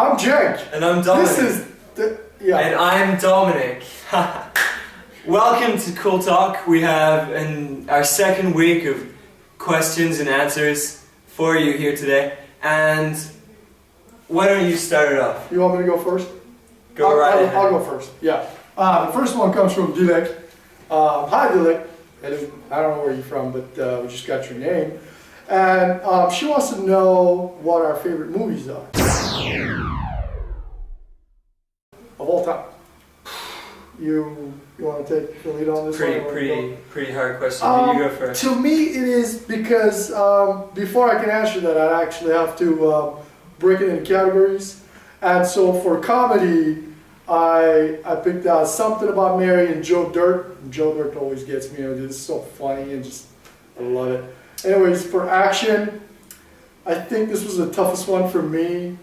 I'm Jake. And I'm Dominic. And I'm Dominic. Welcome to Cool Talk. We have our second week of questions and answers for you here today. And why don't you start it off? You want me to go first? Go right ahead. I'll go first. Yeah. The first one comes from Dilek. Hi Dilek. I don't know where you're from, but we just got your name. And she wants to know what our favorite movies are. Of all time. You want to take the lead on this one? Pretty hard question. You go first. To me, it is because before I can answer that, I actually have to break it into categories. And so for comedy, I picked out Something About Mary and Joe Dirt. Joe Dirt always gets me. It's so funny and just I love it. Anyways, for action, I think this was the toughest one for me.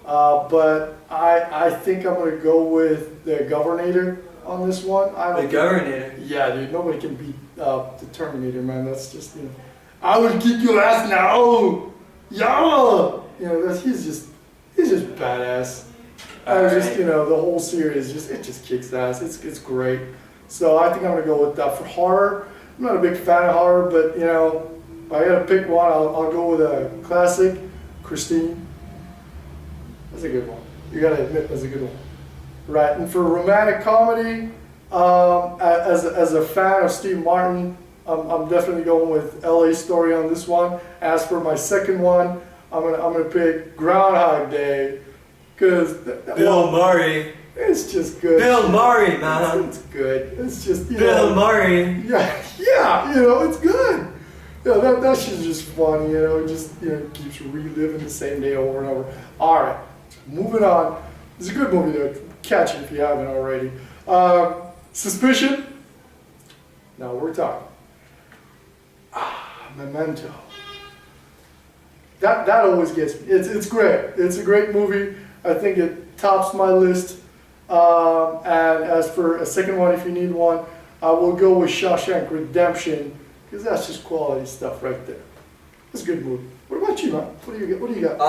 But I think I'm going to go with The Governator on this one. The Governator? Yeah, dude. Nobody can beat the Terminator, man. That's just, I will kick your ass now! Yeah! He's just badass. The whole series, it just kicks ass. It's great. So I think I'm going to go with that. For horror, I'm not a big fan of horror, but, if I got to pick one, I'll go with a classic, Christine. That's a good one. You gotta admit that's a good one. Right, and for romantic comedy, as a fan of Steve Martin, I'm definitely going with LA Story on this one. As for my second one, I'm gonna pick Groundhog Day, because Bill Murray. It's just good. Bill Murray, man. It's good. It's just Bill Murray. Yeah, it's good. That shit's just fun, it just keeps reliving the same day over and over. Alright, moving on. It's a good movie to catch it if you haven't already. Suspicion. Now we're talking. Memento. That always gets me. It's great. It's a great movie. I think it tops my list. And as for a second one, if you need one, I will go with Shawshank Redemption. Because that's just quality stuff right there. It's a good movie. What about you, man? What do you got?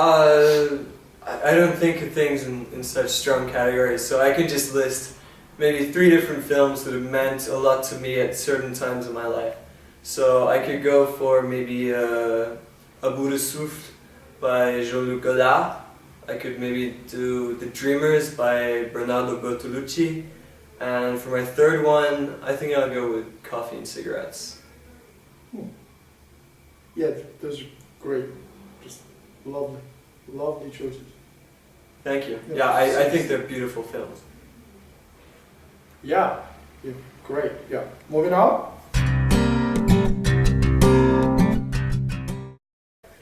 I don't think of things in such strong categories, so I could just list maybe 3 different films that have meant a lot to me at certain times in my life. So I could go for maybe A Bout de Souffle by Jean-Luc Godard. I could maybe do The Dreamers by Bernardo Bertolucci. And for my third one, I think I'll go with Coffee and Cigarettes. Yeah, those are great. Just lovely choices. Thank you. Yeah, I think they're beautiful films. Yeah, great. Yeah. Moving on.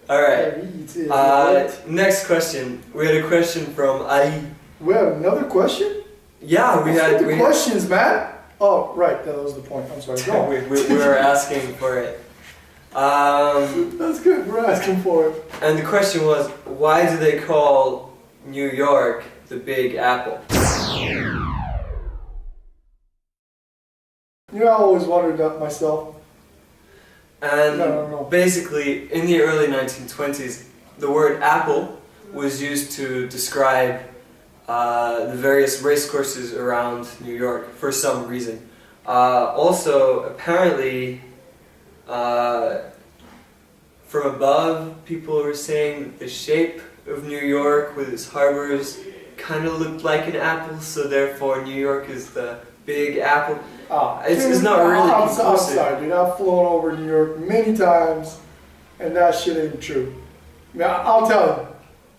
Alright. Next question. We had a question from Ali. We have another question? Yeah, we had questions, man. Oh, right. That was the point. I'm sorry. Go on. we were asking for it. That's good. We're asking for it. And the question was, why do they call New York the Big Apple? I always wondered that myself. And basically, in the early 1920s, the word apple was used to describe the various racecourses around New York for some reason. Also, apparently, from above, people were saying that the shape of New York with its harbors kind of looked like an apple, so therefore New York is the Big Apple. It's not really conclusive. I'm sorry, dude. I've flown over New York many times, and that shit ain't true. I'll tell you.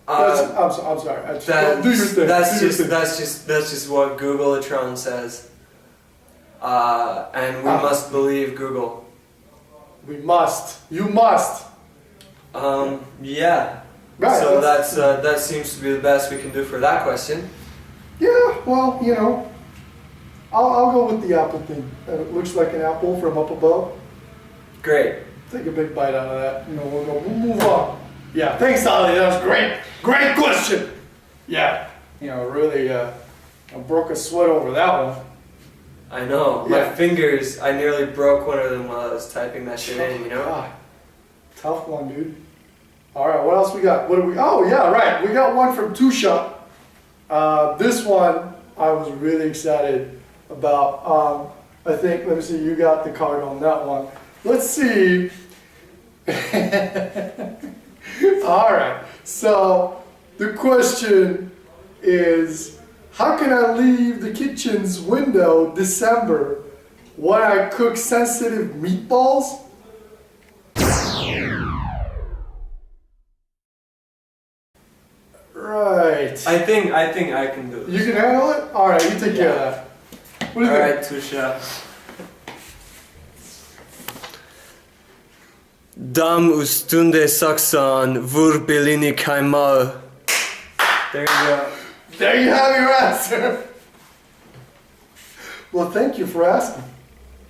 I'm sorry. Do your thing. That's just what Googletron says, and we must believe Google. We must. You must. Yeah. Right, so that seems to be the best we can do for that question. Yeah. Well, I'll go with the apple thing. It looks like an apple from up above. Great. Take a big bite out of that. We'll move on. Yeah. Thanks, Ali. That was great. Great question. Yeah. Really, I broke a sweat over that one. I know. Yeah. My fingers, I nearly broke one of them while I was typing that shit in, God. Tough one, dude. All right, what else we got? Oh, yeah, right. We got one from Tusha. This one I was really excited about. I think, let me see, you got the card on that one. Let's see. All right, so the question is, how can I leave the kitchen's window December when I cook sensitive meatballs? Right. I think I can do You this. can handle it? Alright, you take care of that. What do you think? Alright, Tusha. Dam üstünde saksan, vur belini kaymağı. There you go. There you have your answer. Well, thank you for asking.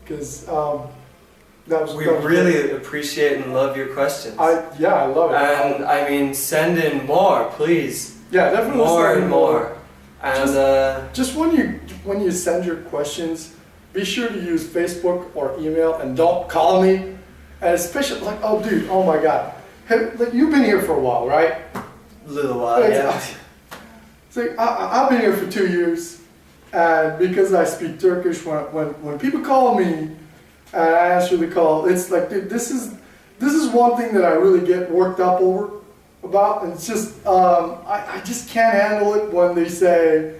Because that was We that was really good. appreciate and love your questions. I love it. And I mean, send in more, please. Yeah, definitely More send and in more. And Just when you send your questions, be sure to use Facebook or email, and don't call me. And especially like, oh dude, oh my god, like you've been here for a while, right? little while, yeah. It's like I've been here for 2 years, and because I speak Turkish, when people call me and I answer the call, it's like, dude, this is one thing that I really get worked up over about, and it's just I just can't handle it when they say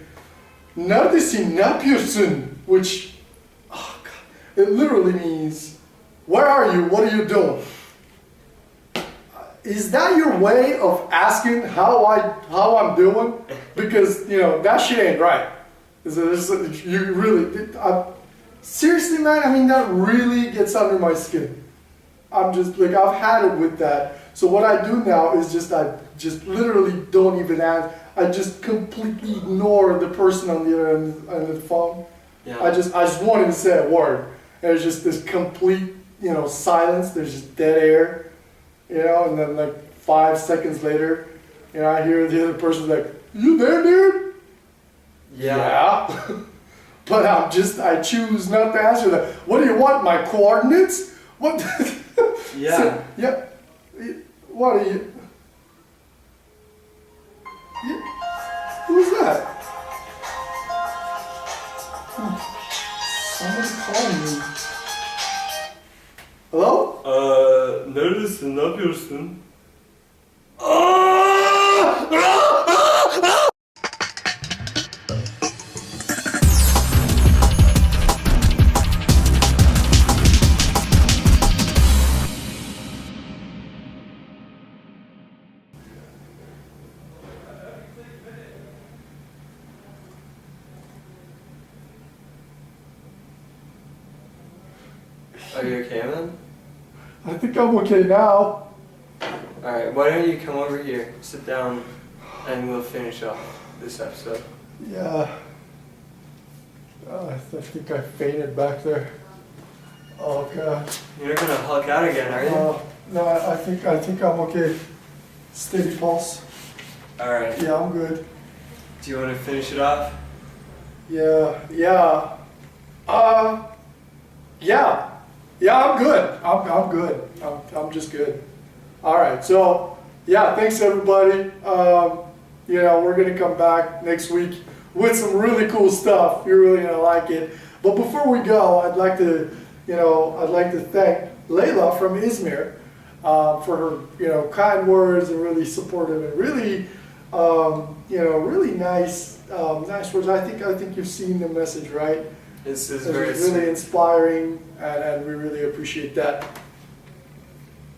"Neredesin, ne yapıyorsun?" which, oh god, it literally means, where are you? What are you doing? Is that your way of asking how I'm doing? Because that shit ain't right. You really, seriously, man. I mean, that really gets under my skin. I'm just like, I've had it with that. So what I do now is I just literally don't even ask. I just completely ignore the person on the other end of the phone. Yeah. I just wanted to say a word, and it's just this complete silence. There's just dead air. And then like 5 seconds later, I hear the other person like, "You there, dude?" Yeah. But I choose not to answer that. What do you want, my coordinates? What? Yeah. So, yeah. What are you? Yeah. Who's that? Somebody calling me. Hello? Neredesin? Ne yapıyorsun? Are you okay, man? I think I'm okay now. Alright, why don't you come over here, sit down, and we'll finish off this episode. Yeah. I think I fainted back there. Oh god. You're not gonna Hulk out again, are you? No, I think I'm okay. Steady pulse. Alright. Yeah, I'm good. Do you want to finish it off? Yeah. Yeah, I'm good. I'm good. I'm just good. All right. So, yeah, thanks everybody. We're gonna come back next week with some really cool stuff. You're really gonna like it. But before we go, I'd like to thank Layla from Izmir for her, kind words and really supportive and really, really nice words. I think you've seen the message, right? This is It very was really sweet. inspiring, and we really appreciate that.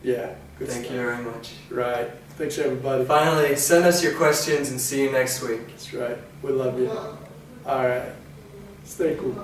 Yeah, good Thank stuff. you very much. Right. Thanks, everybody. Finally, send us your questions and see you next week. That's right. We love you. All right. Stay cool.